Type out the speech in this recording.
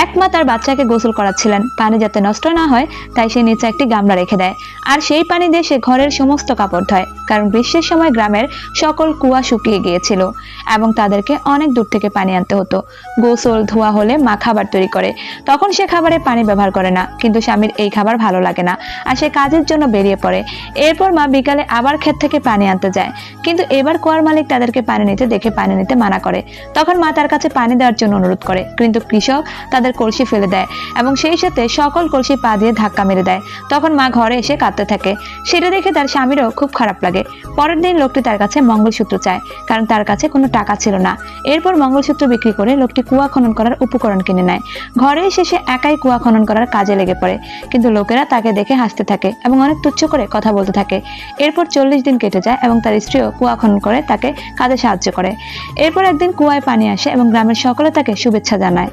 এক মা তার বাচ্চাকে গোসল করাচ্ছিলেন। পানি যাতে নষ্ট না হয় তাই সে নিচে একটি গামলা রেখে দেয়, আর সেই পানি দিয়ে সে ঘরের সমস্ত কাপড় ধোয়, কারণ গ্রীষ্মের সময় গ্রামের সকল কুয়া শুকিয়ে গিয়েছিল এবং তাদেরকে অনেক দূর থেকে পানি আনতে হতো। গোসল ধোয়া হলে মা খাবার তৈরি করে, তখন সে খাবারে পানি ব্যবহার করে না, কিন্তু স্বামীর এই খাবার ভালো লাগে না আর সে কাজের জন্য বেরিয়ে পড়ে। এরপর মা বিকালে আবার ক্ষেত থেকে পানি আনতে যায়, কিন্তু এবার কুয়ার মালিক তাদেরকে পানি নিতে দেখে পানি নিতে মানা করে। তখন মা তার কাছে পানি দেওয়ার জন্য অনুরোধ করে, কিন্তু কৃষক তাদের কলসি ফেলে দেয় এবং সেই সাথে সকল কলসি পা দিয়ে ধাক্কা মেরে দেয়। তখন মা ঘরে এসে কাঁদতে থাকে। সেটা দেখে তার স্বামীরও খুব খারাপ লাগে। পরের দিন লোকটি তার কাছে মঙ্গলসূত্র চায়, কারণ তার কাছে কোনো টাকা ছিল না। এরপর মঙ্গলসূত্র বিক্রি করে লোকটি কুয়া খনন করার উপকরণ কিনে নেয়। ঘরে এসে সে একাই কুয়া খনন করার কাজে লেগে পড়ে, কিন্তু লোকেরা তাকে দেখে হাসতে থাকে এবং অনেক তুচ্ছ করে কথা বলতে থাকে। এরপর 40 দিন কেটে যায় এবং তার স্ত্রীও কুয়া খনন করে তাকে কাজে সাহায্য করে। এরপর একদিন কুয়ায় পানি আসে এবং গ্রামের সকলে তাকে শুভেচ্ছা জানায়।